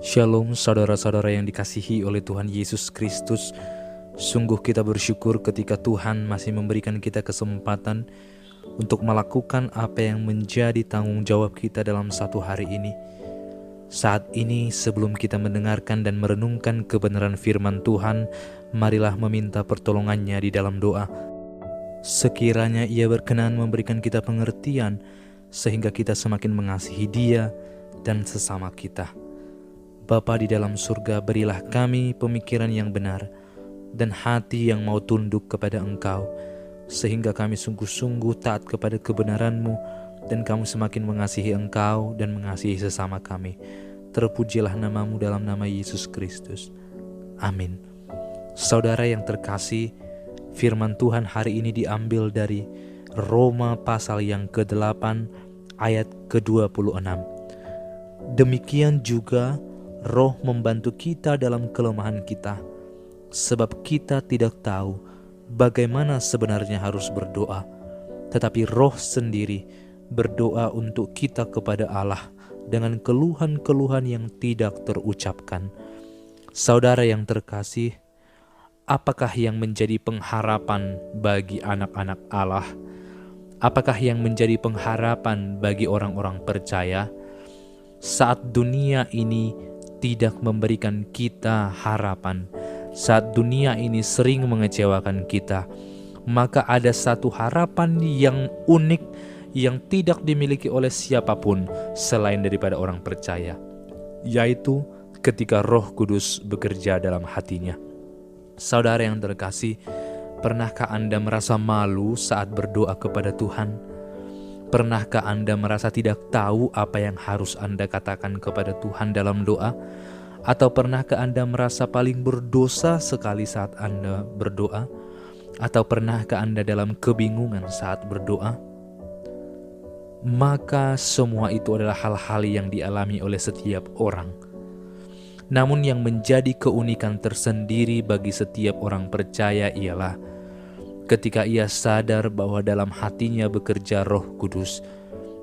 Shalom saudara-saudara yang dikasihi oleh Tuhan Yesus Kristus. Sungguh kita bersyukur ketika Tuhan masih memberikan kita kesempatan untuk melakukan apa yang menjadi tanggung jawab kita dalam satu hari ini. Saat ini sebelum kita mendengarkan dan merenungkan kebenaran firman Tuhan, marilah meminta pertolongannya di dalam doa. Sekiranya Ia berkenan memberikan kita pengertian sehingga kita semakin mengasihi Dia dan sesama kita. Bapa di dalam surga, berilah kami pemikiran yang benar dan hati yang mau tunduk kepada Engkau, sehingga kami sungguh-sungguh taat kepada kebenaran-Mu dan kami semakin mengasihi Engkau dan mengasihi sesama kami. Terpujilah nama-Mu dalam nama Yesus Kristus. Amin. Saudara yang terkasih, firman Tuhan hari ini diambil dari Roma pasal yang ke-8 ayat ke-26. Demikian juga Roh membantu kita dalam kelemahan kita, sebab kita tidak tahu bagaimana sebenarnya harus berdoa, tetapi Roh sendiri berdoa untuk kita kepada Allah dengan keluhan-keluhan yang tidak terucapkan. Saudara yang terkasih, apakah yang menjadi pengharapan bagi anak-anak Allah? Apakah yang menjadi pengharapan bagi orang-orang percaya saat dunia ini tidak memberikan kita harapan, saat dunia ini sering mengecewakan kita? Maka ada satu harapan yang unik yang tidak dimiliki oleh siapapun selain daripada orang percaya, yaitu ketika Roh Kudus bekerja dalam hatinya. Saudara yang terkasih, pernahkah Anda merasa malu saat berdoa kepada Tuhan? Pernahkah Anda merasa tidak tahu apa yang harus Anda katakan kepada Tuhan dalam doa? Atau pernahkah Anda merasa paling berdosa sekali saat Anda berdoa? Atau pernahkah Anda dalam kebingungan saat berdoa? Maka semua itu adalah hal-hal yang dialami oleh setiap orang. Namun yang menjadi keunikan tersendiri bagi setiap orang percaya ialah ketika ia sadar bahwa dalam hatinya bekerja Roh Kudus,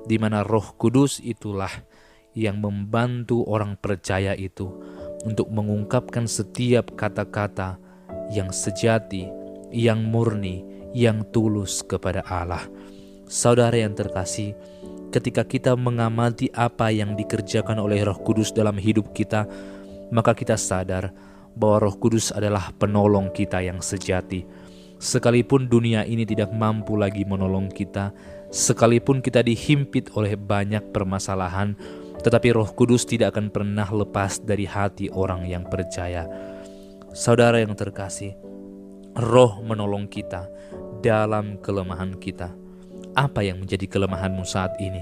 di mana Roh Kudus itulah yang membantu orang percaya itu untuk mengungkapkan setiap kata-kata yang sejati, yang murni, yang tulus kepada Allah. Saudara yang terkasih, ketika kita mengamati apa yang dikerjakan oleh Roh Kudus dalam hidup kita, maka kita sadar bahwa Roh Kudus adalah penolong kita yang sejati. Sekalipun dunia ini tidak mampu lagi menolong kita, sekalipun kita dihimpit oleh banyak permasalahan, tetapi Roh Kudus tidak akan pernah lepas dari hati orang yang percaya. Saudara yang terkasih, Roh menolong kita dalam kelemahan kita. Apa yang menjadi kelemahanmu saat ini?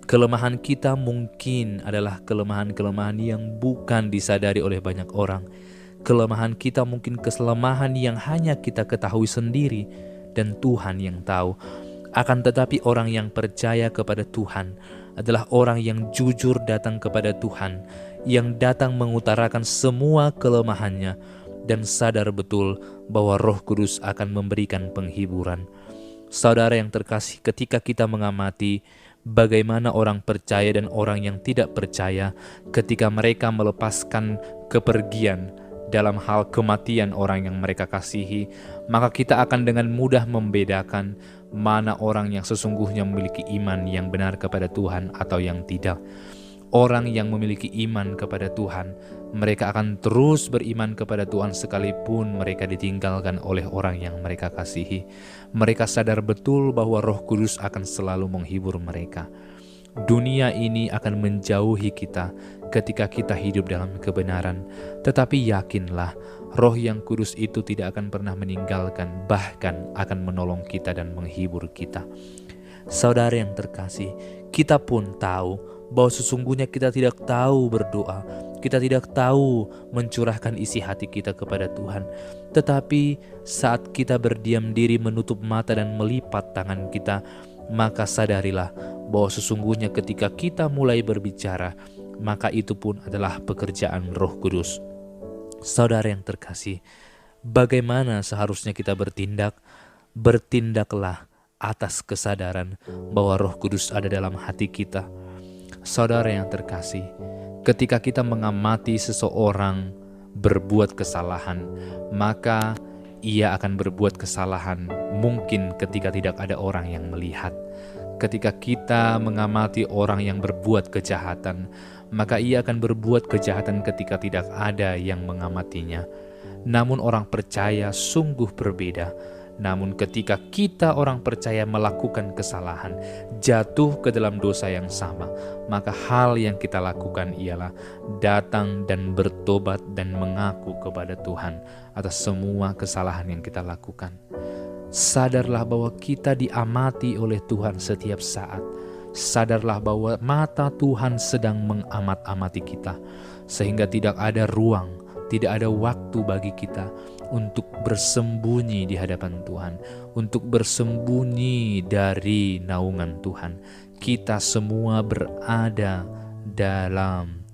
Kelemahan kita mungkin adalah kelemahan-kelemahan yang bukan disadari oleh banyak orang. Kelemahan kita mungkin kelemahan yang hanya kita ketahui sendiri dan Tuhan yang tahu. Akan tetapi orang yang percaya kepada Tuhan adalah orang yang jujur datang kepada Tuhan, yang datang mengutarakan semua kelemahannya dan sadar betul bahwa Roh Kudus akan memberikan penghiburan. Saudara yang terkasih, ketika kita mengamati bagaimana orang percaya dan orang yang tidak percaya ketika mereka melepaskan kepergian dalam hal kematian orang yang mereka kasihi, maka kita akan dengan mudah membedakan mana orang yang sesungguhnya memiliki iman yang benar kepada Tuhan atau yang tidak. Orang yang memiliki iman kepada Tuhan, mereka akan terus beriman kepada Tuhan sekalipun mereka ditinggalkan oleh orang yang mereka kasihi. Mereka sadar betul bahwa Roh Kudus akan selalu menghibur mereka. Dunia ini akan menjauhi kita ketika kita hidup dalam kebenaran, tetapi yakinlah, Roh yang kudus itu tidak akan pernah meninggalkan, bahkan akan menolong kita dan menghibur kita. Saudara yang terkasih, kita pun tahu bahwa sesungguhnya kita tidak tahu berdoa, kita tidak tahu mencurahkan isi hati kita kepada Tuhan. Tetapi saat kita berdiam diri, menutup mata dan melipat tangan kita, maka sadarilah bahwa sesungguhnya ketika kita mulai berbicara, maka itu pun adalah pekerjaan Roh Kudus. Saudara yang terkasih, bagaimana seharusnya kita bertindak? Bertindaklah atas kesadaran bahwa Roh Kudus ada dalam hati kita. Saudara yang terkasih, Ketika kita mengamati seseorang berbuat kesalahan, maka ia akan berbuat kesalahan mungkin ketika tidak ada orang yang melihat. Ketika kita mengamati orang yang berbuat kejahatan, maka ia akan berbuat kejahatan ketika tidak ada yang mengamatinya. Namun orang percaya sungguh berbeda. Namun ketika kita orang percaya melakukan kesalahan, jatuh ke dalam dosa yang sama, maka hal yang kita lakukan ialah datang dan bertobat dan mengaku kepada Tuhan atas semua kesalahan yang kita lakukan. Sadarlah bahwa kita diamati oleh Tuhan setiap saat. Sadarlah bahwa mata Tuhan sedang mengamat-amati kita, sehingga tidak ada ruang, tidak ada waktu bagi kita untuk bersembunyi di hadapan Tuhan, untuk bersembunyi dari naungan Tuhan. Kita semua berada dalam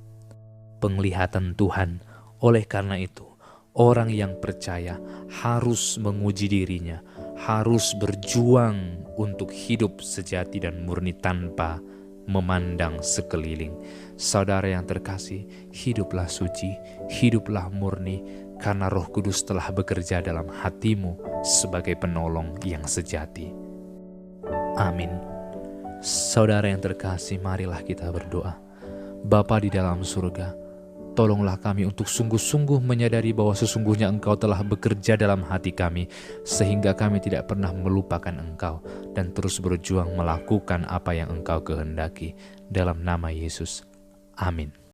penglihatan Tuhan. Oleh karena itu, orang yang percaya harus menguji dirinya, harus berjuang untuk hidup sejati dan murni tanpa memandang sekeliling. Saudara yang terkasih, hiduplah suci, hiduplah murni, karena Roh Kudus telah bekerja dalam hatimu sebagai penolong yang sejati. Amin. Saudara yang terkasih, marilah kita berdoa. Bapa di dalam surga, tolonglah kami untuk sungguh-sungguh menyadari bahwa sesungguhnya Engkau telah bekerja dalam hati kami, sehingga kami tidak pernah melupakan Engkau dan terus berjuang melakukan apa yang Engkau kehendaki. Dalam nama Yesus. Amin.